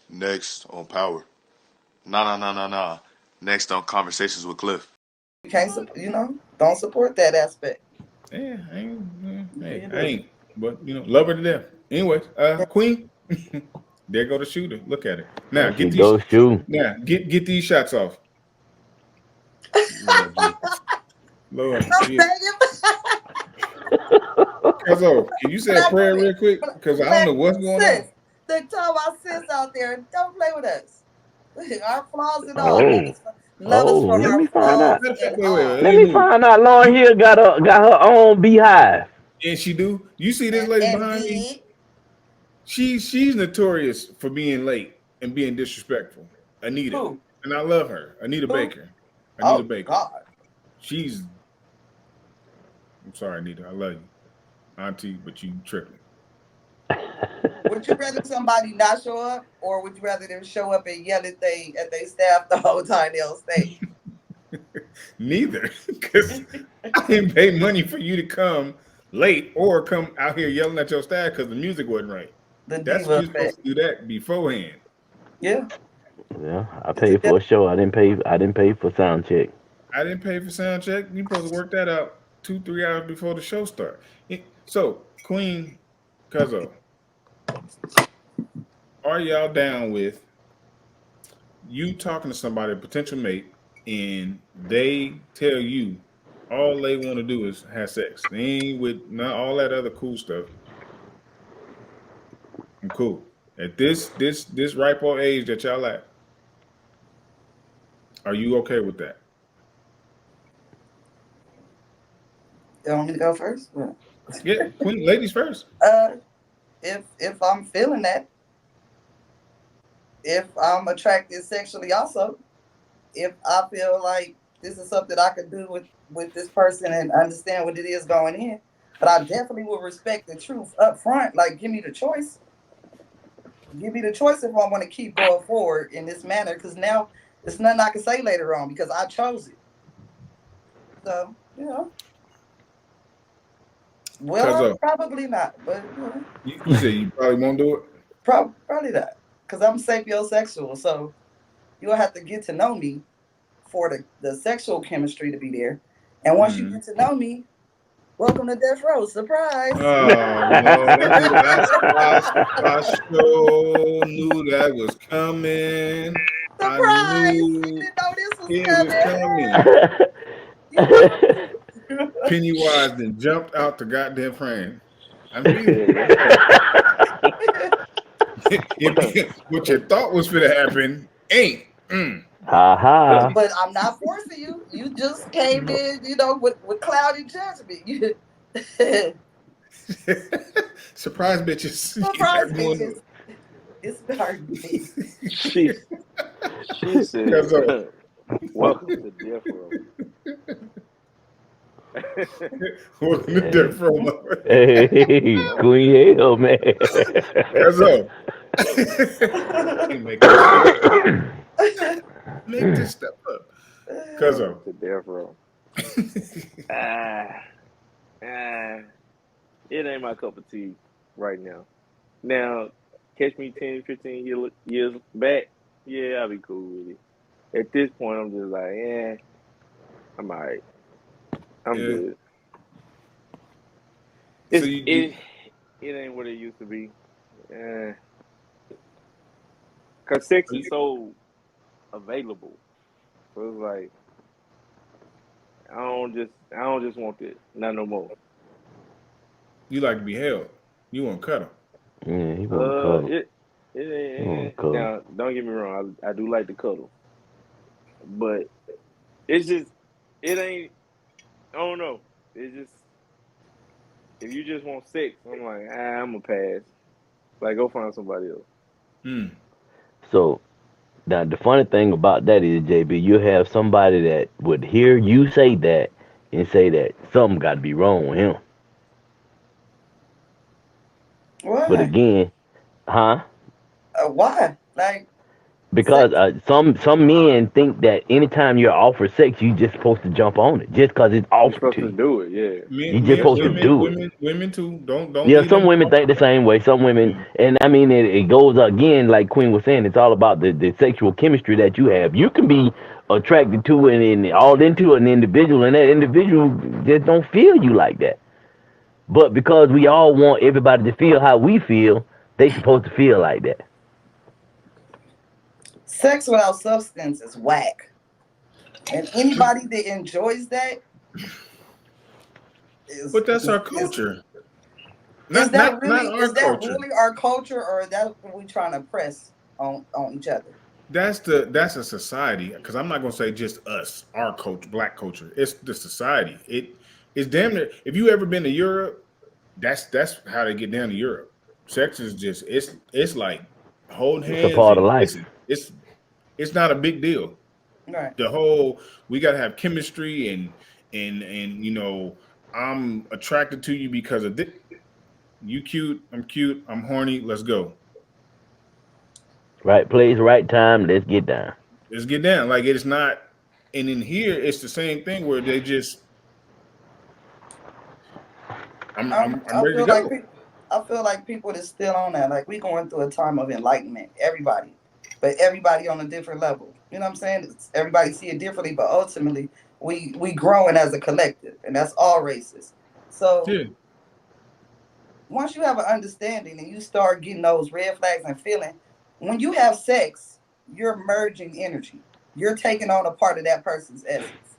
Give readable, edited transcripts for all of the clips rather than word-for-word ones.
Next on Power. Nah. Next on Conversations with Cliff. You can't, don't support that aspect. Yeah, Yeah, hey, you I do. ain't, but love her to death. Anyways, Queen, there go the shooter. Look at it. Now There she get these. goes shooting. Now get these shots off. Lord Jesus, Lord I'm Jesus. begging. Cuzzo, can you say a Black prayer women, real quick? Because I don't know black what's going on. sis. The time our sis out there, don't play with us. Our flaws and all. Oh, Love us oh, for let our me find flaws out. Matter of fact, and wait, all. let Let me me move. find out. Lauren You Hill got her own beehive. and she do. You see this lady And behind me? did. She's notorious for being late and being disrespectful. Anita, Who? and I love her. Anita Who? Baker. Anita Oh, Baker. God. She's. I'm sorry, Anita. I love you, Auntie, but you tripping. Would you rather somebody not show up, or would you rather them show up and yell at they staff the whole time they on stage? Neither, because I didn't pay money for you to come late or come out here yelling at your staff because the music wasn't right. The That's diva you're supposed effect. to do that beforehand. Yeah. Yeah, I It's a paid for a show. I didn't pay. I didn't pay for sound check. I didn't pay for sound check. You supposed to work that out 2-3 hours before the show start. So, Queen Cuzzo, are y'all down with you talking to somebody, a potential mate, and they tell you all they want to do is have sex? They ain't with not all that other cool stuff. I'm cool. At this ripe old age that y'all at, are you okay with that? You want me to go first? Well, Yeah, Queen, ladies first. Uh, if I'm feeling that, if I'm attracted sexually, also, if I feel like this is something I could do with this person and understand what it is going in, but I definitely will respect the truth up front. Like, give me the choice. Give me the choice if I want to keep going forward in this manner. Because now there's nothing I can say later on because I chose it. So will Cuz I? Probably not. But you say you probably won't do it. probably not. Because I'm sapiosexual. So you'll have to get to know me for the sexual chemistry to be there. And once you Mm. get to know me, welcome to Death Row. Surprise. Oh Lord, I sure knew that was coming. I Surprise! You knew didn't know this was it was coming. coming. You know. Pennywise then jumped out the goddamn frame. I'm feeling Yeah, it. What you thought was gonna happen ain't. Mm. Ha ha. But I'm not forcing you. You just came in, with cloudy judgment. Surprise, bitches! You Surprise, got going bitches. on. It's starting. she she said, Cause "Welcome to death row." welcome to Hey, Death Row. hey, Yep. Queen Hell, man. Cause can't make this shit up. Make this stuff up. Cause Welcome to death row. Ah, ah, it ain't my cup of tea right now. Now, catch me 10, 15 years back. Yeah, I'll be cool with it. At this point, I'm just like, yeah, I'm alright. I'm yeah. good. So It's you it ain't what it used to be. Uh, Cause sex is so available. So it's like I don't just want it. Not no more. you like to be held. You want to cuddle. Yeah, he want to cuddle. It He want ain't to cuddle. now. Don't get me wrong. I do like to cuddle, but it's just it ain't. I don't know. It's just if you just want sex, I'm like I'm a pass. Like go find somebody else. Hmm. So now the funny thing about that is, JB, you have somebody that would hear you say that and say that something got to be wrong with him. But Why? again, huh? Why? Like, Because Sex, some men think that anytime you're offered sex, you just supposed to jump on it just because it's You're offered supposed to to you. do it, yeah. Men, You just men, supposed to women, do it. women too. Don't Yeah, leave some them women out. think the same way. Some women, and I mean, it goes again, like Queen was saying, it's all about the sexual chemistry that you have. You can be attracted to and all into an individual, and that individual just don't feel you like that. But because we all want everybody to feel how we feel, they supposed to feel like that. sex without substance is whack. And anybody that enjoys that is But that's our is culture. is Not that not not really our is that culture. really our culture, or is that what we trying to press on each other? That's a society. Because I'm not gonna say just us, our culture, black culture. It's the society. It's damn near. If you ever been to Europe, that's how they get down to Europe. Sex is just it's like holding It's a hands part of and life. it's not a big deal. Right. The whole we gotta have chemistry and I'm attracted to you because of this. You cute, I'm horny, let's go. Right place, right time. Let's get down. Let's get down. Like it's not and in here it's the same thing where they just I'm I ready to feel like go. people. I feel like people that's still on that. Like we going through a time of enlightenment. Everybody, but everybody on a different level. You know what I'm saying? Everybody see it differently, but ultimately we growing as a collective, and that's all races. So Yeah. once you have an understanding and you start getting those red flags and feeling, when you have sex, you're merging energy. You're taking on a part of that person's essence.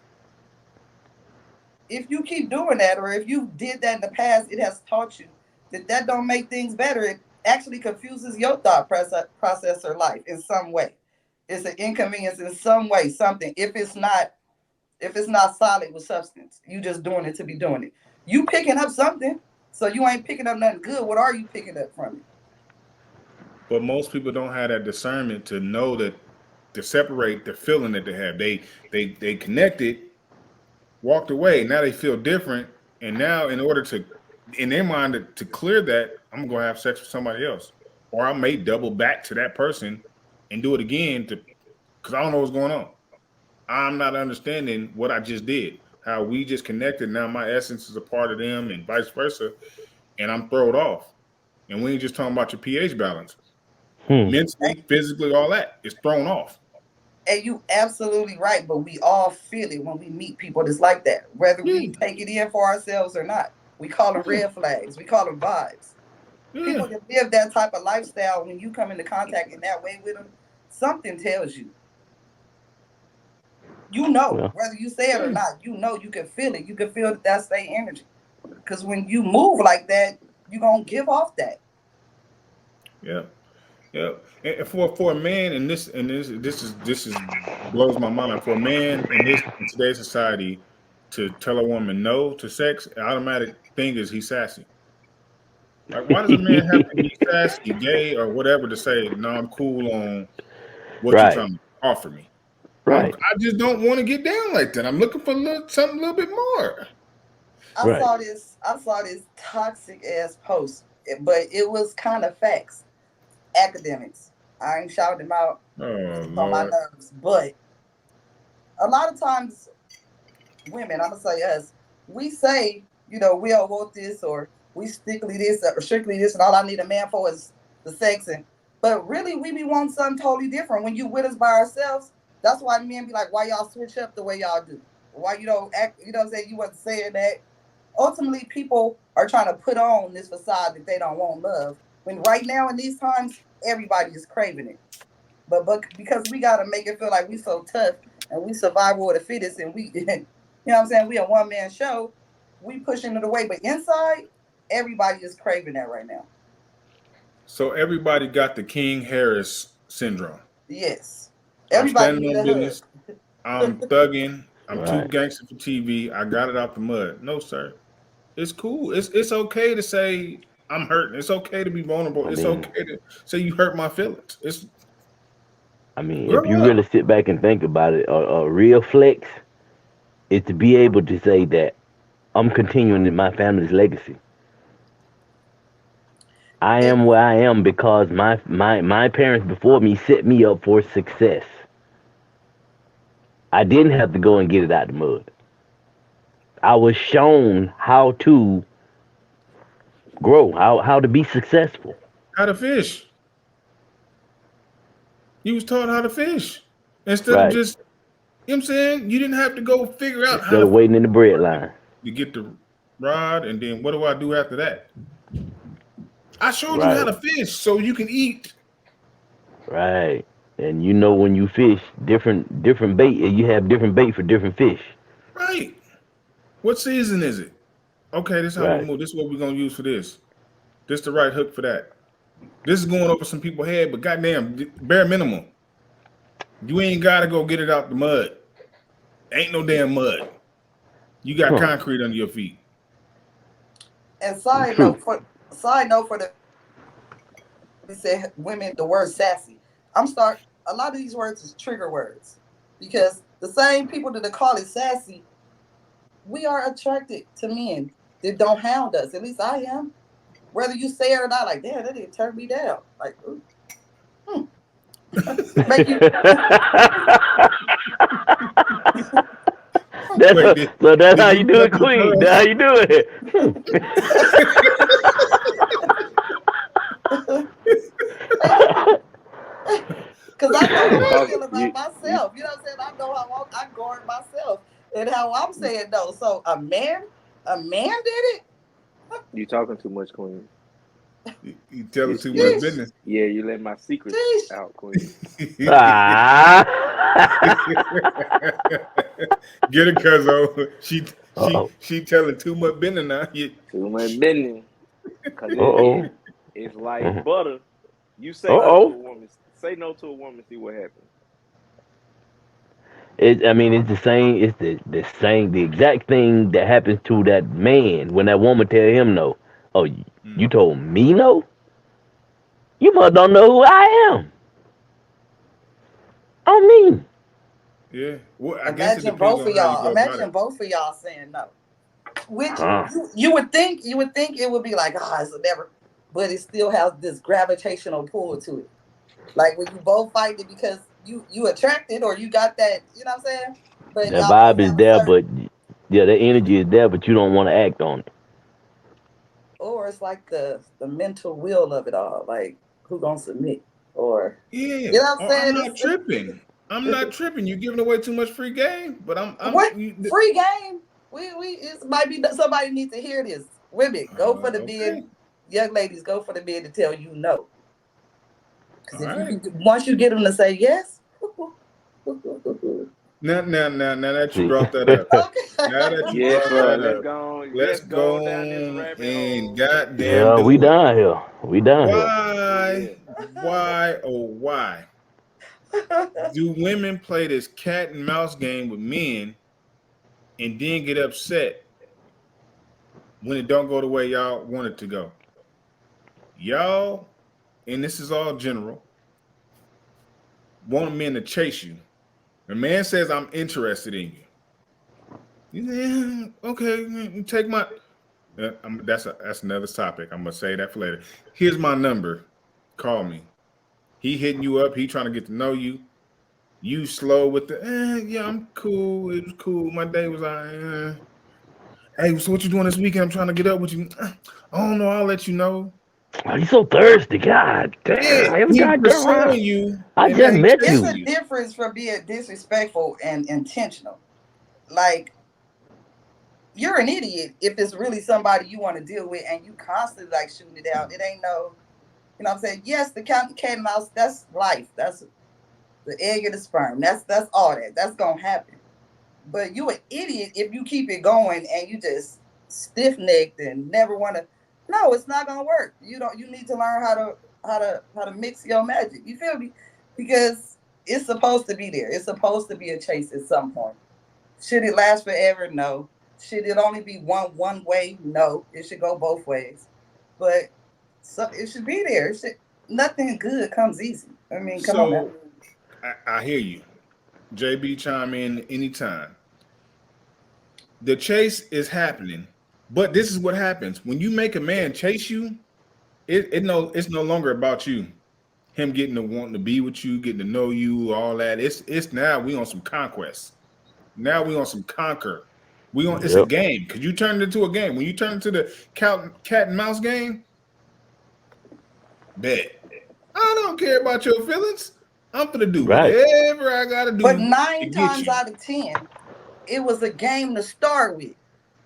If you keep doing that, or if you did that in the past, it has taught you that that don't make things better. It actually confuses your thought process or life in some way. It's an inconvenience in some way, something. If it's not solid with substance, you just doing it to be doing it. You picking up something, so you ain't picking up nothing good. What are you picking up from it? But most people don't have that discernment to know that to separate the feeling that they have. They connected, walked away. Now they feel different, and now in order to, in their mind, to clear that, I'm gonna have sex with somebody else, or I may double back to that person and do it again to because I don't know what's going on. I'm not understanding what I just did. How we just connected. Now my essence is a part of them, and vice versa, and I'm thrown off. And we ain't just talking about your pH balance, Hmm. mentally, physically, all that is thrown off. And you absolutely right, but we all feel it when we meet people that's like that, whether we Yeah, take it in for ourselves or not. We call them yeah, red flags. We call them vibes. yeah, People that live that type of lifestyle, when you come into contact in that way with them, something tells you. You know, Well, whether you say it or yeah, not, you know, you can feel it. You can feel that that's their energy. Because when you move like that, you're going to give off that. yeah, yeah. And for a man this is blows my mind. For a man in today's society to tell a woman no to sex, the automatic thing is he's sassy. Like, why does a man have to be sassy, gay, or whatever to say no? I'm cool on what you're right, trying to offer me. right, I just don't want to get down like that. I'm looking for something a little bit more. I right. saw this. I saw this toxic ass post, but it was kind of facts. Academics. I ain't shouting them out because Oh it's on my Lord. nerves. But a lot of times, women, I'm gonna say us, we say, we don't want this, or we strictly this or strictly this, and all I need a man for is the sex. And but really, we be wanting something totally different. When you with us by ourselves, that's why men be like, why y'all switch up the way y'all do? Why you don't act? You know what I'm saying? You wasn't saying that. Ultimately, people are trying to put on this facade that they don't want love. When right now in these times, everybody is craving it. But because we gotta make it feel like we so tough and we survival of the fittest, and we, what I'm saying, we a one man show, we pushing it away. But inside, everybody is craving that right now. So everybody got the King Harris syndrome. Yes, I'm everybody standing need on a business. I'm thugging. I'm too Right. gangster for TV. I got it out the mud. No, sir. It's cool. It's okay to say I'm hurting. It's okay to be vulnerable. I It's mean, okay to say you hurt my feelings. It's if grow you up. really sit back and think about it, a real flex is to be able to say that I'm continuing in my family's legacy. I If am where I am because my parents before me set me up for success. I didn't have to go and get it out the mud. I was shown how to grow, how to be successful. How to fish. You was taught how to fish instead of Right. just, you know what I'm saying? You didn't have to go figure out how Instead of waiting in the bread line. to get the rod, and then what do I do after that? I showed you how Right. to fish so you can eat. Right. And you know when you fish different bait, you have different bait for different fish. Right. What season is it? Okay, this is how we Right. move. This is what we're gonna use for this. This the right hook for that. This is going over some people's head, but goddamn, bare minimum. You ain't gotta go get it out the mud. Ain't no damn mud. You got Huh. concrete under your feet. and side True. note for the we said women the word sassy. A lot of these words is trigger words because the same people that call it sassy, we are attracted to men that don't hound us. At least I am. Whether you say it or not, like damn, that didn't turn me down. Like ooh, make you Wait, So that's how did you you do cut it, your Queen. pearls? That's how you do it. because I know You how I talking feel about you myself. You know what I'm saying? I know how I guard myself and how I'm saying no. So a man did it. you talking too much, Queen. You telling too much Sheesh, business. Yeah, you let my secrets sheesh. out, Queen. Ah. Get it, cuzzo. Uh-oh. She telling too much business now. Too much business. Cause Uh-oh. it's like Uh-oh. butter. You say no to Uh-oh. a woman. Say no to a woman. See what happens. I mean, it's the same. It's the same, the exact thing that happens to that man when that woman tell him no. Oh, you Mm, told me no? You must don't know who I am. On me. yeah. Well, I guess it Imagine depends both on of how you y'all. go about it. Imagine both of y'all saying no. Which Huh. you would think it would be like, it's a never, but it still has this gravitational pull to it. Like when you both fight it because you attracted or you got that, you know what I'm saying? But That y'all both vibe is have a there, certain, but yeah, the energy is there, but you don't want to act on it. or it's like the mental will of it all. Like who gonna submit? Or Yeah. you know what I'm Oh, I'm saying? not tripping. I'm not tripping. You're giving away too much free game, but What free game? We it might be somebody needs to hear this. Women, go for the okay. men. Young ladies, go for the men to tell you no. Because All if you right. can, once you get them to say yes, Now that you See. brought that up. Now that you Yes, brought sir. that Let's up, go. let's Let's go go down this on rabbit and hole. goddamn Yeah, we do it. down here. We down here. Why, Yeah. why do women play this cat and mouse game with men and then get upset when it don't go the way y'all want it to go? Y'all, and this is all general, want men to chase you. A man says, I'm interested in you. You say, yeah, okay, take my. That's another topic. I'm gonna say that for later. Here's my number. Call me. He hitting you up. He trying to get to know you. You slow with the. Yeah, I'm cool. It was cool. My day was Hey, so what you doing this weekend? I'm trying to get up with you. I don't know. I'll let you know. Oh, you so thirsty. God Yeah, damn. I haven't he got pursuing done. you, I and now just he met it's chasing a you. you. difference from being disrespectful and intentional. Like you're an idiot if it's really somebody you want to deal with and you constantly like shooting it out. It ain't no, you know what I'm saying? Yes, the cat and mouse, that's life. That's the egg and the sperm. That's all that. That's gonna happen. But you an idiot if you keep it going and you just stiff necked and never want to. No, it's not gonna work. You don't. You need to learn how to mix your magic. You feel me? Because it's supposed to be there. It's supposed to be a chase at some point. Should it last forever? No. Should it only be one way? No. It should go both ways. But so it should be there. Nothing good comes easy. I mean, come on now. So I hear you. JB, chime in anytime. The chase is happening, but this is what happens when you make a man chase you. it's no longer about you. Him getting to wanting to be with you, getting to know you, all that. It's now we on some conquest. Now we on some conquer. We on it's a Yep. game because you turned it into a game. When you turn into the cat and mouse game, bet. I don't care about your feelings. I'm gonna do Right. whatever I gotta do But to 9 get times you. out of 10, it was a game to start with.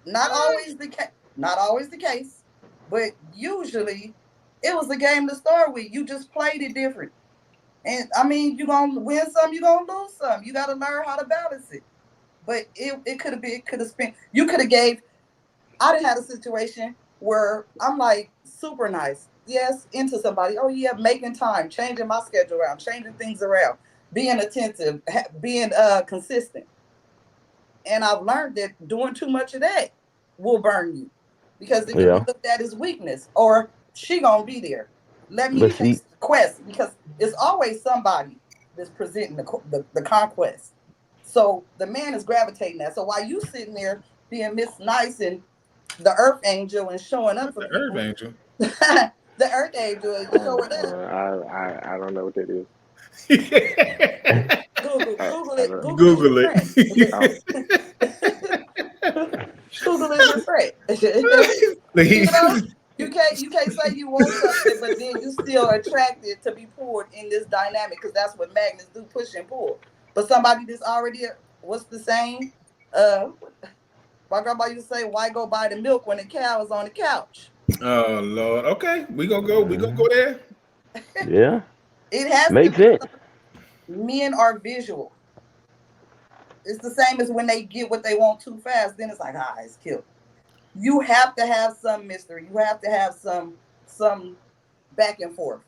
Not always the case. Not always the case, but usually it was a game to start with. You just played it different. And I mean, you're gonna win some, you're gonna lose some. You gotta learn how to balance it. But it could have been, it could have spent, you could have gave, I done had a situation where I'm like super nice. Yes, into somebody. Oh yeah, making time, changing my schedule around, changing things around, being attentive, being consistent. And I've learned that doing too much of that will burn you because it can be Yeah. looked at as weakness or she gonna be there. Let me But see, chase the quest because it's always somebody that's presenting the conquest. So the man is gravitating that. So while you sitting there being Miss Nice and the Earth Angel and showing up Not for the Earth people, Angel. the Earth Angel and showing up. I don't know what that is. Google I it. don't. Google is your Google friend. Oh, it. Google is your friend. You know, you can't say you want something, but then you still attracted to be pulled in this dynamic because that's what magnets do, push and pull. But somebody that's already what's the saying? My grandma used to say, "Why go buy the milk when the cow is on the couch?" Oh Lord. Okay, we gonna go. We gonna go there. yeah, It has to makes be. sense. Men are visual. It's the same as when they get what they want too fast. Then it's like, it's killed. You have to have some mystery. You have to have some back and forth.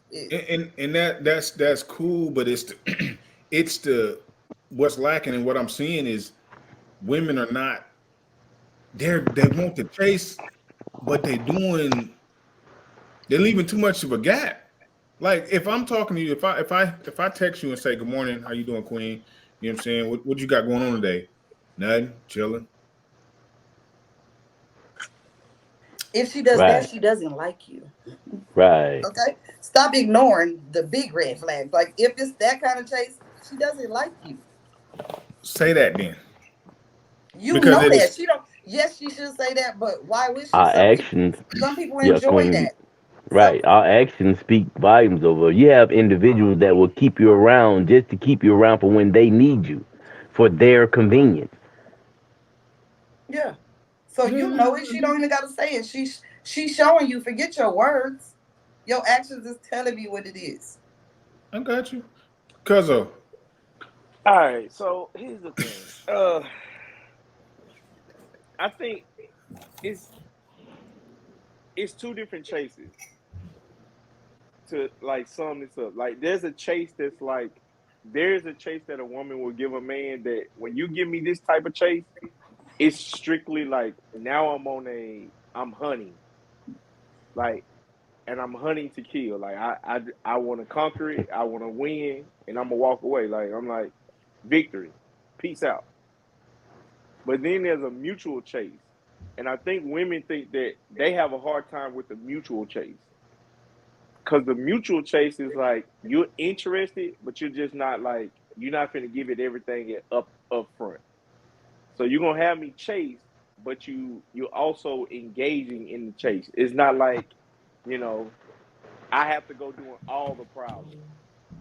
And that's cool, but it's the, it's the what's lacking and what I'm seeing is women are not they want to chase, but they're leaving too much of a gap. Like if I'm talking to you, if I text you and say good morning, how you doing, Queen? You know what I'm saying? What you got going on today? Nothing, chilling. If she does that, Right. she doesn't like you. Right. Okay? Stop ignoring the big red flags. Like if it's that kind of chase, she doesn't like you. Say that then, You because know it that. is. She don't Yes, she should say that, but why would she? Our actions, Some people yeah, enjoy Queen. that. Some Right. Our actions speak volumes over. You have individuals that will keep you around just to keep you around for when they need you, for their convenience. Yeah. So you Yeah, know it. She don't even gotta say it. She's showing you. Forget your words. Your actions is telling me what it is. I got you. Cause of all right. So here's the thing. I think it's it's two different chases to like sum this up. Like there's a chase that's like there's a chase that a woman will give a man that when you give me this type of chase, it's strictly like now I'm hunting. Like and I'm hunting to kill. Like I want to conquer it. I want to win, and I'm gonna walk away. Like I'm like victory, peace out. But then there's a mutual chase, and I think women think that they have a hard time with the mutual chase because the mutual chase is like you're interested, but you're just not like you're not gonna give it everything up front. So you're gonna have me chase, but you're also engaging in the chase. It's not like you know I have to go doing all the prowling.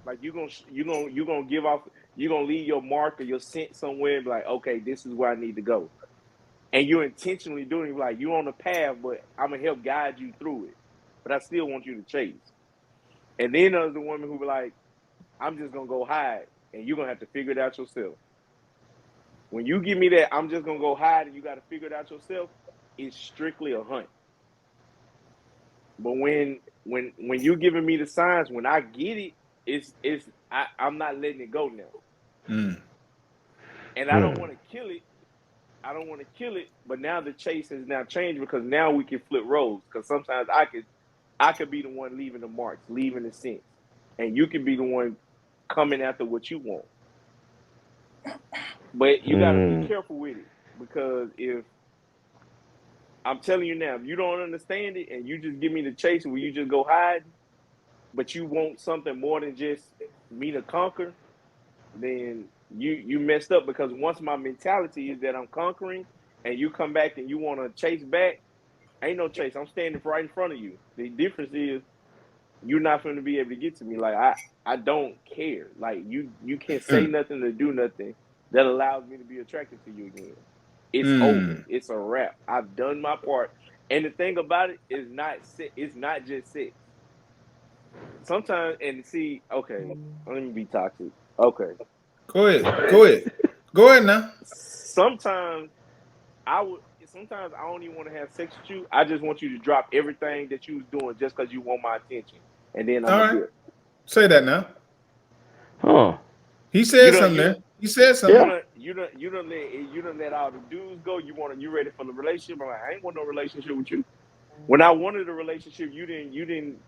Like you gonna give off you're gonna leave your mark or your scent somewhere and be like, okay, this is where I need to go. And you're intentionally doing it, like you're on the path, but I'm gonna help guide you through it. But I still want you to chase. And then there's the woman who be like, I'm just gonna go hide and you're gonna have to figure it out yourself. When you give me that, I'm just gonna go hide and you gotta figure it out yourself, it's strictly a hunt. But when you giving me the signs, when I get it, I'm not letting it go now. mm, And I don't Hmm. want to kill it. I don't want to kill it. But now the chase has now changed because now we can flip roles. Because sometimes I could be the one leaving the marks, leaving the scents, and you can be the one coming after what you want. But you got to be Hmm. careful with it because if I'm telling you now, if you don't understand it and you just give me the chase where you just go hide, but you want something more than just me to conquer, then you messed up, because once my mentality is that I'm conquering and you come back and you want to chase back, ain't no chase. I'm standing right in front of you. The difference is you're not going to be able to get to me. Like I don't care. Like you can't say nothing or do nothing that allows me to be attracted to you again. It's over. Mm. It's a wrap. I've done my part. And the thing about it is it's not just sex. Sometimes, and see, okay, let me be toxic. Okay. Go ahead now. Sometimes sometimes I don't even want to have sex with you. I just want you to drop everything that you was doing just because you want my attention. And then I'm All a right, dip. say that now. Huh? He You said don't something you there. don't He said something. Yeah. you don't let all the dudes go. You ready for the relationship? I'm like, I ain't want no relationship with you. When I wanted a relationship, you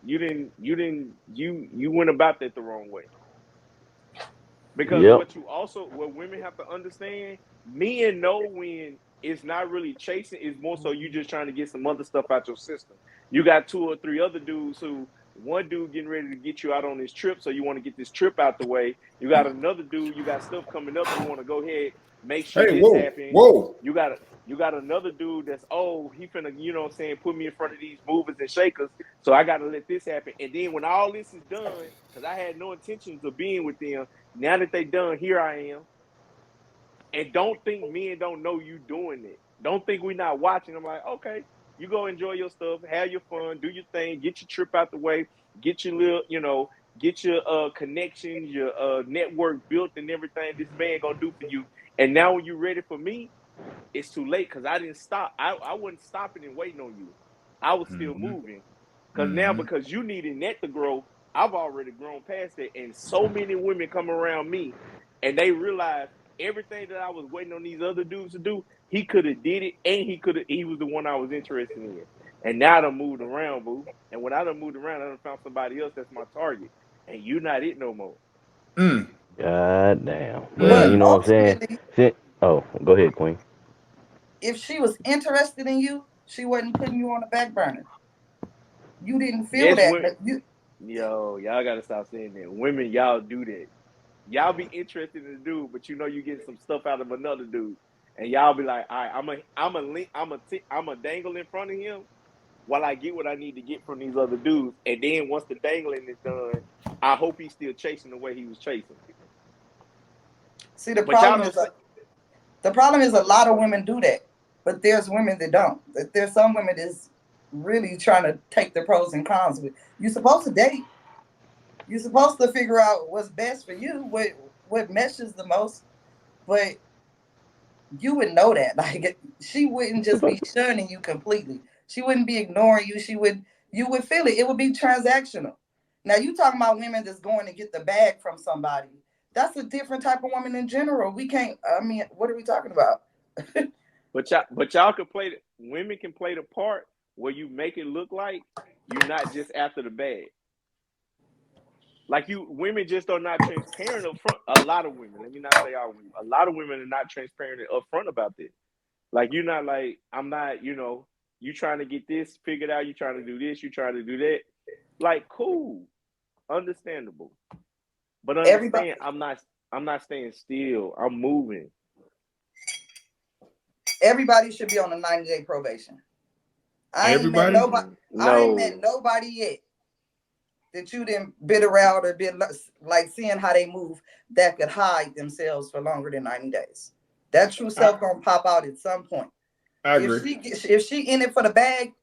went about that the wrong way. Because Yep. what women have to understand, men know when it's not really chasing, it's more so you just trying to get some other stuff out your system. You got 2 or 3 other dudes who, one dude getting ready to get you out on this trip, so you want to get this trip out the way. You got another dude, you got stuff coming up, you want to go ahead, make sure Hey, this whoa, happens. whoa. You got another dude that's, oh, he finna, you know what I'm saying, put me in front of these movers and shakers, so I gotta let this happen. And then when all this is done, because I had no intentions of being with them, now that they done, here I am. And don't think men don't know you doing it. Don't think we not watching. I'm like, okay, you go enjoy your stuff, have your fun, do your thing, get your trip out the way, get your little, get your connections, your network built and everything this man gonna do for you. And now when you're ready for me, it's too late, because I didn't stop. I wasn't stopping and waiting on you. I was still Mm-hmm. moving. Because now, because you needed that to grow, I've already grown past that. And so many women come around me and they realize everything that I was waiting on these other dudes to do, he could have did it, and he was the one I was interested in. And now I done moved around, boo. And when I done moved around, I done found somebody else that's my target. And you not it no more. Mm. God damn. Well, But you Mm. know what I'm saying? ultimately, Oh, go ahead, Queen. if she was interested in you, she wasn't putting you on the back burner. You didn't feel Yes, that, but you y'all gotta stop saying that. Women, y'all do that. Y'all be interested in the dude, but you know you getting some stuff out of another dude, and y'all be like, all right, I'm a dangle in front of him while I get what I need to get from these other dudes, and then once the dangling is done, I hope he's still chasing the way he was chasing. see But y'all don't. the problem is a lot of women do that, but there's women that don't. There's some women that's really trying to take the pros and cons with. You're supposed to date. You're supposed to figure out what's best for you, what meshes the most, but you would know that. Like she wouldn't just be shunning you completely. She wouldn't be ignoring you. You would feel it. It would be transactional. Now you talking about women that's going to get the bag from somebody. That's a different type of woman in general. We can't. I mean, what are we talking about? But y'all can play. Women can play the part where you make it look like you're not just after the bag. Like women just are not transparent up front. A lot of women, let me not say all women, a lot of women are not transparent up front about this. Like, you're not like, I'm not, you trying to get this figured out, you trying to do this, you trying to do that. Like, cool, understandable. But Everybody, understand, I'm not staying still. I'm moving. everybody should be on a 90-day probation. I ain't met Everybody. nobody. I ain't met No. nobody yet that you didn't bit around or been like seeing how they move that could hide themselves for longer than 90 days. That true self gonna pop out at some point. I agree. If she in it for the bag,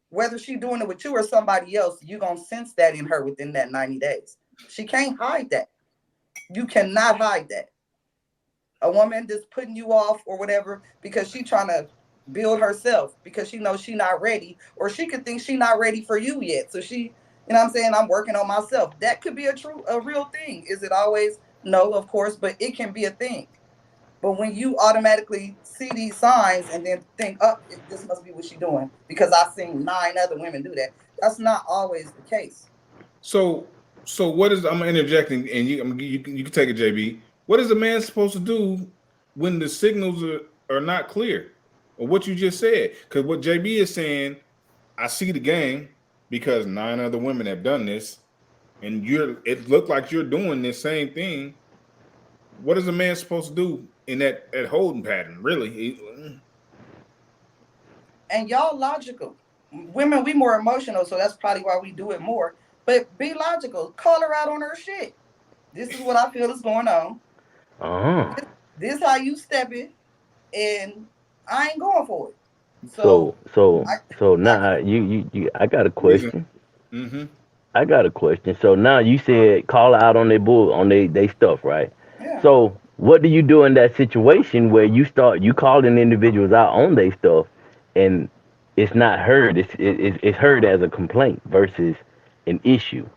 whether she doing it with you or somebody else, you gonna sense that in her within that 90 days. She can't hide that. You cannot hide that. A woman that's putting you off or whatever because she trying to build herself because she knows she not ready, or she could think she not ready for you yet. So she, you know what I'm saying, I'm working on myself. That could be a real thing. Is it always? No, of course, but it can be a thing. But when you automatically see these signs and then think, oh, this must be what she's doing because I've seen 9 other women do that. That's not always the case. So what is, I'm interjecting, and you can take it, JB. What is a man supposed to do when the signals are not clear? or what you just said. Because what JB is saying, I see the game because 9 other women have done this, and it looked like you're doing this same thing. What is a man supposed to do in that holding pattern? Really? And y'all logical. Women, we more emotional, so that's probably why we do it more. But be logical. Call her out on her shit. This is what I feel is going on. This how you step it, and I ain't going for it. So now you I got a question. Mm-hmm. I got a question. So now you said call out on their bull on they stuff, right? Yeah. So what do you do in that situation where you calling individuals out on their stuff, and it's not heard? It's heard as a complaint versus an issue.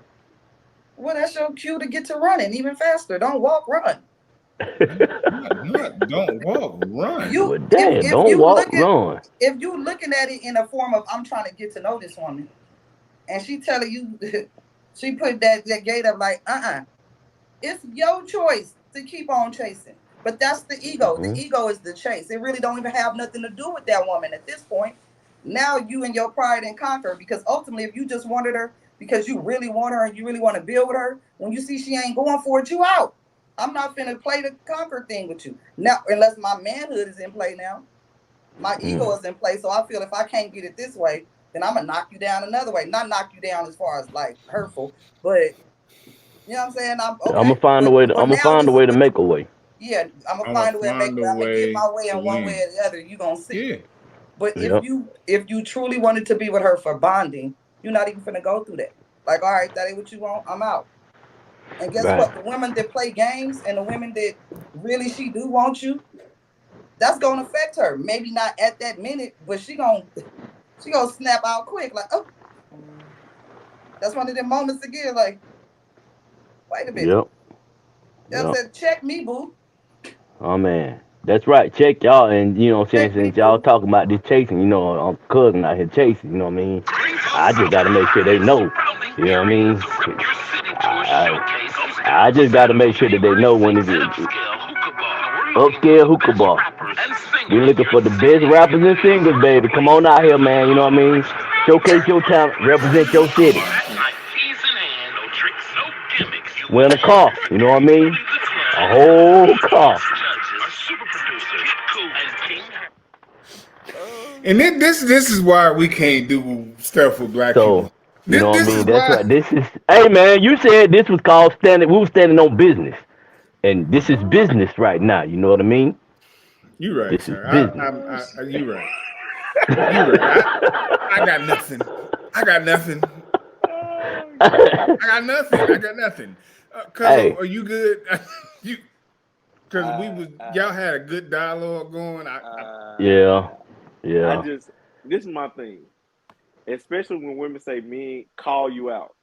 Well, that's your cue to get to running even faster. Don't walk, run. Don't walk, run. You, Well, damn, if don't you walk, look at, run. if you looking at it in a form of I'm trying to get to know this woman, and she telling you, she put that gate up like, it's your choice to keep on chasing. But that's the ego. Mhm. The ego is the chase. It really don't even have nothing to do with that woman at this point. Now you and your pride and conquer, because ultimately if you just wanted her because you really want her and you really want to build with her, when you see she ain't going for it, you out. I'm not finna play the conquer thing with you. Now, unless my manhood is in play now. My ego is in play. So I feel if I can't get it this way, then I'm gonna knock you down another way. Not knock you down as far as like hurtful, but you know what I'm saying? I'm gonna find a way to. I'm gonna find a way to make a way. Yeah, I'm gonna find a way to make. I'm gonna get my way in one way or the other. You gonna see. Yeah. But if you truly wanted to be with her for bonding, you're not even finna go through that. Like, all right, that ain't what you want. I'm out. And guess what? The women that play games and the women that really she do want you, that's gonna affect her. Maybe not at that minute, but she gonna snap out quick. Like, oh, that's one of them moments again. Like, wait a minute. Yep. Said, check me, boo. Oh man, that's right. Check y'all, and you know what I'm saying, since y'all talking about this chasing, you know, I'm cousin out here chasing. You know what I mean? I just gotta make sure they know. You know what I mean? I just gotta make sure that they know when it is upscale hookah bar. We looking for the best rappers and singers, baby. Come on out here, man. You know what I mean? Showcase your talent, represent your city. Wearing a car, you know what I mean? A whole car. And then this is why we can't do stuff with black people. You know what I mean? That's right. This is, hey man, you said this was called standing. We were standing on business, and this is business right now. You know what I mean? You're right, this sir. Is business. You're right. You're right. I got nothing. I got nothing. Cuz, are you good? Because y'all had a good dialogue going. Yeah. This is my thing. Especially when women say men call you out.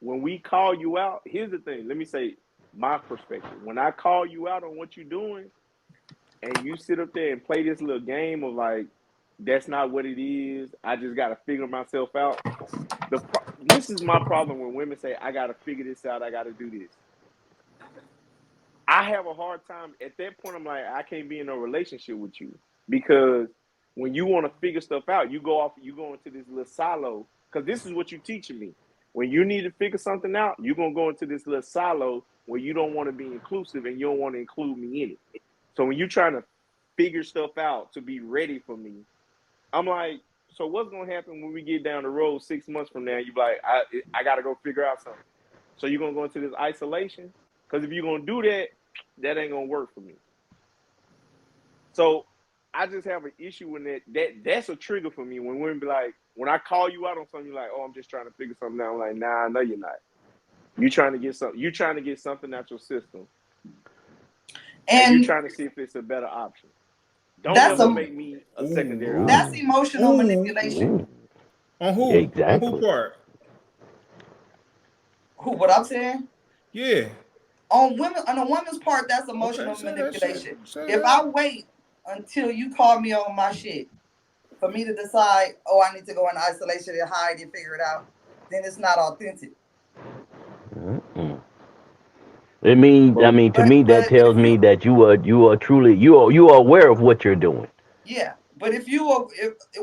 When we call you out, here's the thing. Let me say my perspective. When I call you out on what you're doing, and you sit up there and play this little game of like, that's not what it is, I just got to figure myself out. This is my problem when women say, I got to figure this out, I got to do this. I have a hard time. At that point, I'm like, I can't be in a relationship with you. Because when you want to figure stuff out, you go into this little silo. Because this is what you're teaching me. When you need to figure something out, you're going to go into this little silo where you don't want to be inclusive and you don't want to include me in it. So when you're trying to figure stuff out to be ready for me, I'm like, so what's going to happen when we get down the road 6 months from now? You're like, I got to go figure out something. So you're going to go into this isolation? Because if you're going to do that, that ain't going to work for me. So I just have an issue with that's a trigger for me when women be like, when I call you out on something, you're like, oh, I'm just trying to figure something out. I'm like, nah, no, you're not. You're trying to get something out your system. And you're trying to see if it's a better option. Don't ever make me a secondary. That's emotional manipulation. On who? Exactly. On who part? Who? What I'm saying? Yeah. On a woman's part, that's emotional manipulation. If I wait until you call me on my shit for me to decide, oh, I need to go in isolation and hide and figure it out, then it's not authentic. It means, I mean, to me, that tells me that you are truly, you are aware of what you're doing. Yeah, But if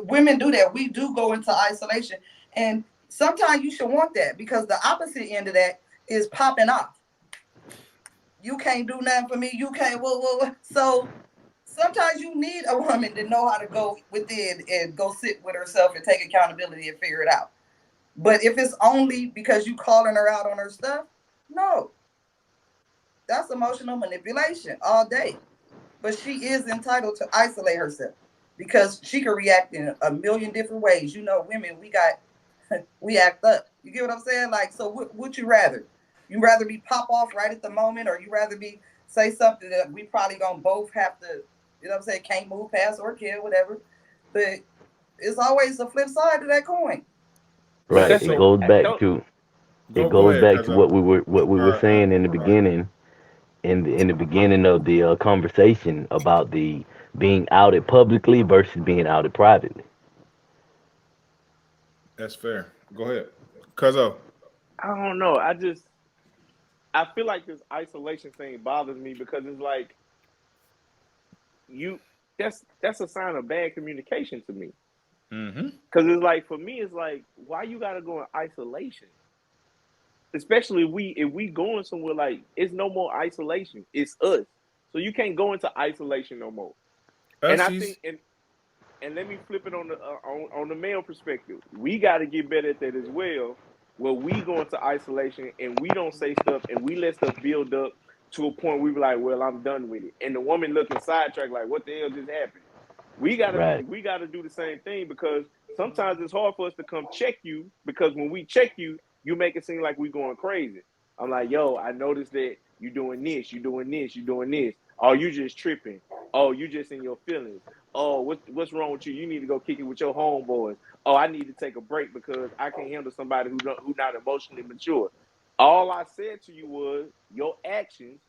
women do that, we do go into isolation, and sometimes you should want that because the opposite end of that is popping off. You can't do nothing for me. You can't. So sometimes you need a woman to know how to go within and go sit with herself and take accountability and figure it out. But if it's only because you calling her out on her stuff, no. That's emotional manipulation all day. But she is entitled to isolate herself because she can react in a million different ways. You know, women, we act up. You get what I'm saying? Like, so what would you rather? You rather be pop off right at the moment, or you rather be say something that we probably gonna both have to, you know what I'm saying, can't move past or kill, whatever. But it's always the flip side of that coin. But Right. that's It a goes back don't. to Go ahead, cause what we were saying in the all right. beginning, in the beginning of the conversation about the being outed publicly versus being outed privately. That's fair. Go ahead, cause I don't know. I feel like this isolation thing bothers me because it's like you that's a sign of bad communication to me. mm-hmm. Because it's like for me, it's like why you gotta go in isolation, especially if we going somewhere like it's no more isolation. It's us, so you can't go into isolation no more. And I Ussies. think and let me flip it on the male perspective. We got to get better at that as well. Where we go into isolation and we don't say stuff and we let stuff build up to a point we be like, well, I'm done with it. And the woman looking sidetracked like, what the hell just happened? Right. We gotta do the same thing because sometimes it's hard for us to come check you because when we check you, you make it seem like we going crazy. I'm like, yo, I noticed that you doing this, you doing this, you doing this. Oh, you just tripping. Oh, you just in your feelings. Oh, what's wrong with you? You need to go kick it with your homeboys. Oh, I need to take a break because I can't handle somebody who not emotionally mature. All I said to you was your actions,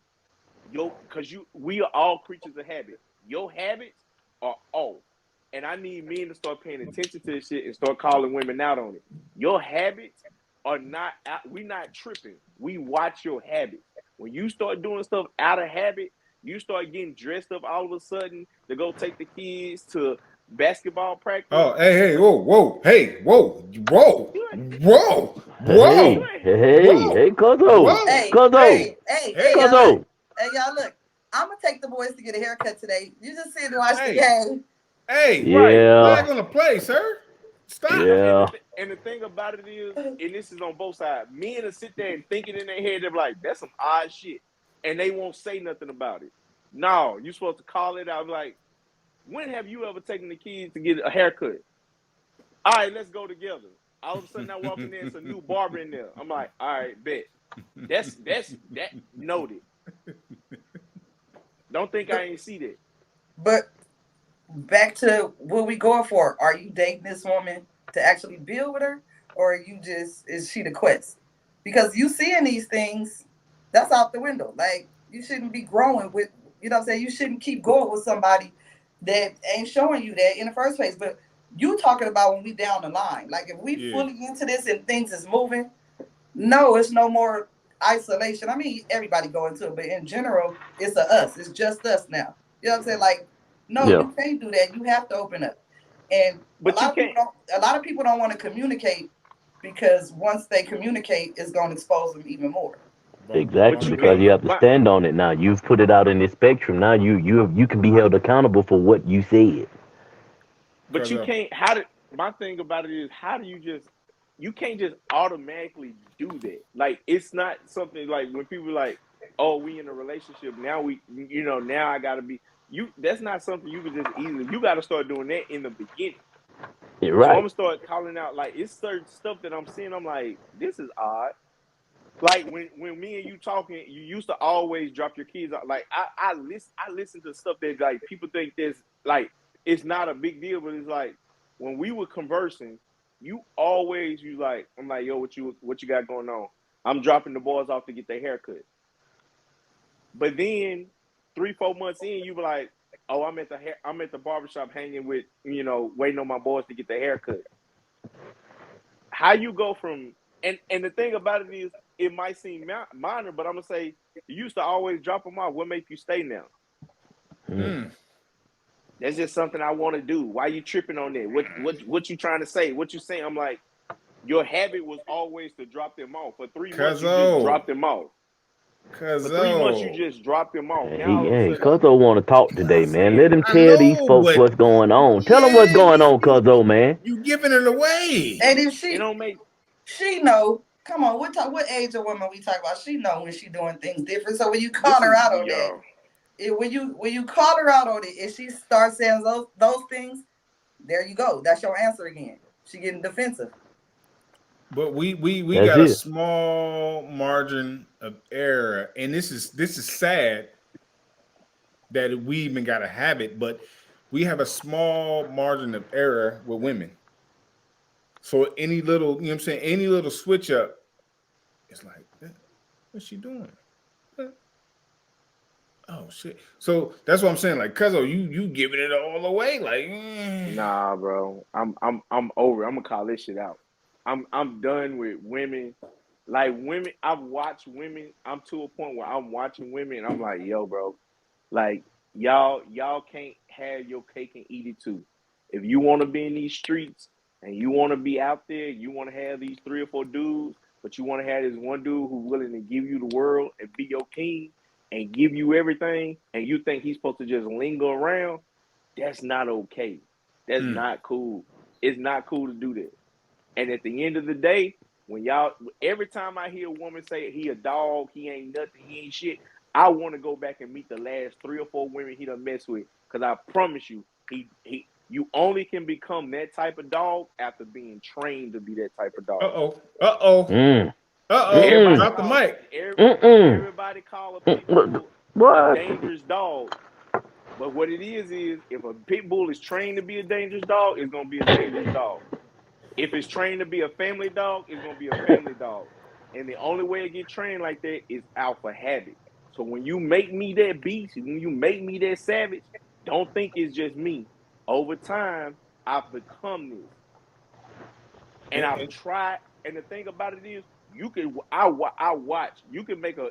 because we are all creatures of habit. Your habits are off. And I need men to start paying attention to this shit and start calling women out on it. Your habits are not we not tripping. We watch your habits. When you start doing stuff out of habit, you start getting dressed up all of a sudden to go take the kids to basketball practice. Oh, hey, But whoa, hey, you ain't you Hey, ain't hey, Kozo, whoa, Hey, Kozo, y'all hey, look. Kozo. Hey, y'all look. I'm gonna take the boys to get a haircut today. You just sit and watch the hey, game. hey, right. flag Yeah, on the play, sir. And Stop. yeah. and the thing about it is, and this is on both sides, men will sit there and think it in their head, they're like, that's some odd shit. And they won't say nothing about it. No, you're supposed to call it out. Like, when have you ever taken the kids to get a haircut? All right, let's go together. All of a sudden I walk in there, it's a new barber in there. I'm like, all right, bet. That noted. Don't think I ain't see that. But back to what we going for. Are you dating this woman to actually build with her, or are you just is she the quest? Because you seeing these things, that's out the window. Like you shouldn't be growing with, you know what I'm saying? You shouldn't keep going with somebody that ain't showing you that in the first place. But you talking about when we down the line. Like if we Yeah, fully into this and things is moving, no, it's no more isolation. I mean, everybody go into it, but in general, it's a us. It's just us now. You know what I'm saying? Like, no, Yeah, you can't do that. You have to open up. And a But you lot of people can't. don't. A lot of people don't want to communicate because once they communicate, it's going to expose them even more. But exactly. you Because can't. you have to My stand on it now. You've put it out in the spectrum. Now you can be held accountable for what you said. But cause you can't. How did my thing about it is how do you just you can't just automatically do that. Like it's not something like when people are like, oh, we in a relationship now. Now I gotta be you. That's not something you can just easily. You got to start doing that in the beginning. You're So I'm right. gonna start calling out like it's certain stuff that I'm seeing. I'm like, this is odd. Like when me and you talking, you used to always drop your keys out. Like I listen to stuff that like people think there's like it's not a big deal, but it's like when we were conversing, you like I'm like, yo, what you got going on? I'm dropping the boys off to get their haircut. But then 3-4 months in, you were like, oh, I'm at the barbershop hanging with, waiting on my boys to get their haircut. How you go from and the thing about it is it might seem minor, but I'm gonna say you used to always drop them off. What make you stay now? Mm. mm, That's just something I want to do. Why you tripping on that? What you trying to say? What you saying? I'm like, your habit was always to drop them off. For 3 months, you just dropped them off. For 3 months, you just dropped them off. Now all of a sudden, Cuzzo want to talk today, man. Let him I tell these know, folks but what's going on. Tell them what's going on, Cuzzo, man. you giving it away. And if it don't make. she know, come on, what age of woman we talk about? She know when she doing things different. So when you call her out on that, when you call her out on it, if she starts saying those things, there you go. That's your answer again. She getting defensive. But we That's got it. a small margin of error, and this is sad that we even got a habit, but we have a small margin of error with women. So any little, you know what I'm saying, any little switch up, it's like, what's she doing? Oh shit! So that's what I'm saying. Like, Cuzzo, you giving it all away? Like, Nah, bro. I'm over. I'm gonna call this shit out. I'm done with women. Like women, I've watched women. I'm to a point where I'm watching women, and I'm like, yo, bro, like y'all can't have your cake and eat it too. If you want to be in these streets and you want to be out there, you want to have these 3 or 4 dudes, but you want to have this one dude who's willing to give you the world and be your king and give you everything, and you think he's supposed to just linger around, that's not okay. That's not cool. It's not cool to do that. And at the end of the day, when every time I hear a woman say he a dog, he ain't nothing, he ain't shit, I want to go back and meet the last 3 or 4 women he done messed with. Because I promise you, you only can become that type of dog after being trained to be that type of dog. Everybody Drop the mic. Everybody call a pit bull a What? dangerous dog. But what it is if a pit bull is trained to be a dangerous dog, it's gonna be a dangerous dog. If it's trained to be a family dog, it's gonna be a family dog. And the only way it get trained like that is alpha habit. So when you make me that beast, when you make me that savage, don't think it's just me. Over time, I've become this. And I've tried. And the thing about it is, I watch. You can make a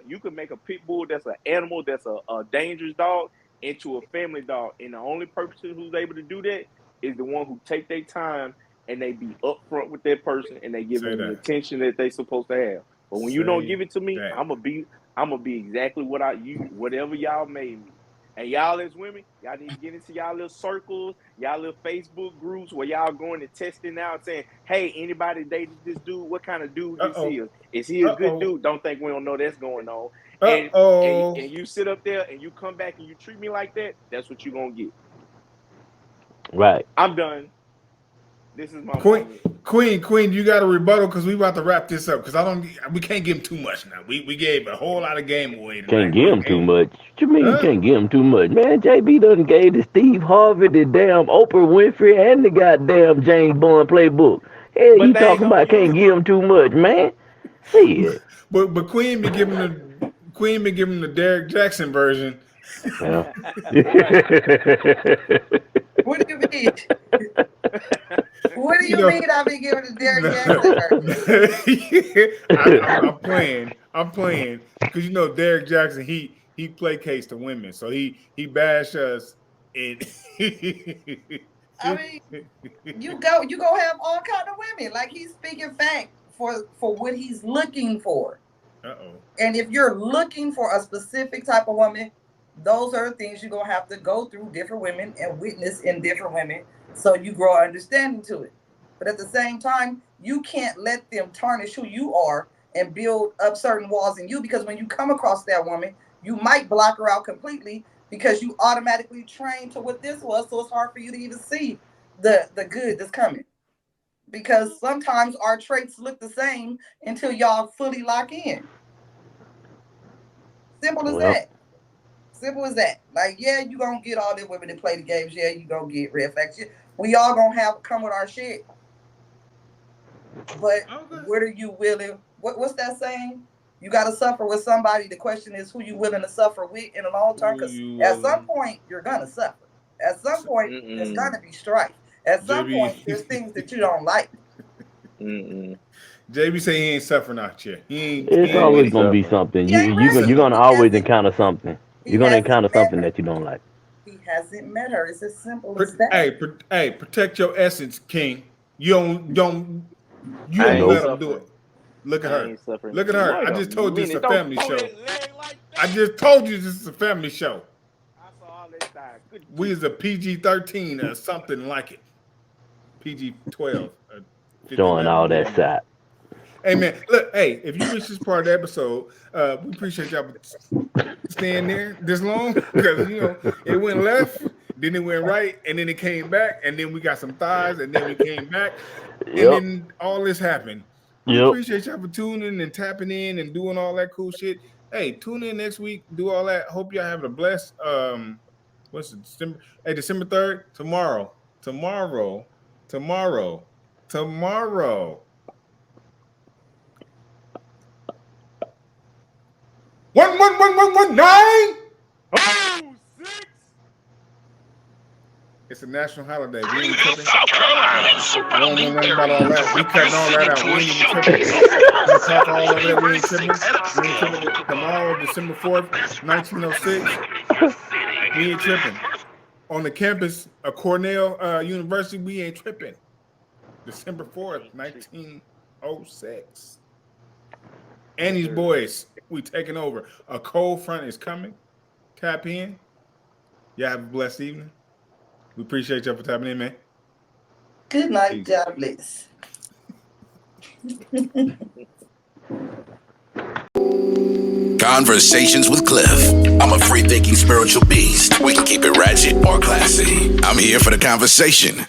pit bull that's an animal that's a dangerous dog into a family dog. And the only person who's able to do that is the one who take their time and they be upfront with that person and they give them the attention that they supposed to have. But when you don't give it to me, I'm gonna be exactly whatever y'all made me. And y'all as women, y'all need to get into y'all little circles, y'all little Facebook groups where y'all going and testing out saying, hey, anybody dated this dude? What kind of dude this is? Is he a good dude? Don't think we don't know that's going on. And you sit up there and you come back and you treat me like that, that's what you're going to get. Right. I'm done. This is my Queen, you got a rebuttal because we about to wrap this up because we can't give him too much now. We gave a whole lot of game away. Can't give him too much. What you mean you can't give him too much? Man, JB done gave the Steve Harvey, the damn Oprah Winfrey, and the goddamn James Bond playbook. Hell, you talking about can't give him too much, man? See it. But Queen be giving the Derek Jackson version. Yeah. What do you mean? What do you mean I be giving the Derek Jackson version? I'm playing because Derek Jackson he placates the women, so he bash us. And I mean, you go have all kind of women. Like he's speaking fact for what he's looking for. And if you're looking for a specific type of woman, those are things you're gonna have to go through different women and witness in different women, so you grow understanding to it. But at the same time, you can't let them tarnish who you are and build up certain walls in you, because when you come across that woman, you might block her out completely because you automatically trained to what this was, so it's hard for you to even see the good that's coming. Because sometimes our traits look the same until y'all fully lock in. Simple as that. Simple as that. Like, yeah, you gonna get all the women that play the games. Yeah, you gonna get red flags. We all gonna come with our shit. But what are you willing? What's that saying? You gotta suffer with somebody. The question is who you willing to suffer with in the long term. Because at some point you're gonna suffer. At some point there's gonna be strife. At some point there's things that you don't like. JB say he ain't suffering out here. It's always gonna be something. You're gonna always encounter something. You're gonna encounter something that you don't like. He hasn't met her. It's as simple as that. Hey, protect your essence, King. You don't I ain't let him suffering. do it. Look at I her. ain't suffering. Look at her. Wait I a just told you it's a minute. family Don't show. throw that leg like that. I just told you this is a family show. I saw all that time. Good We is a PG-13 or something like it. PG-12. Showing all that side. Hey man, look, hey, if you reach this part of the episode, we appreciate y'all staying there this long because it went left, then it went right, and then it came back, and then we got some thighs, and then we came back, and Yep. then all this happened. We Yep. appreciate y'all for tuning and tapping in and doing all that cool shit. Hey, tune in next week, do all that. Hope y'all having a blessed what's it, December? Hey, December 3rd, tomorrow. 1111119. Oh, 6. It's a national holiday. We ain't tripping. We don't know nothing about all that. We cutting all that out. We ain't even tripping. We talk all of that. We ain't tripping. We ain't tripping. Tomorrow, December 4th, 1906. We ain't tripping. On the campus of Cornell University, we ain't tripping. December 4th, 1906. Annie's boys, we taking over. A cold front is coming. Tap in. Y'all have a blessed evening. We appreciate y'all for tapping in, man. Good night, God bless. Conversations with Cliff. I'm a free thinking spiritual beast. We can keep it ratchet or classy. I'm here for the conversation.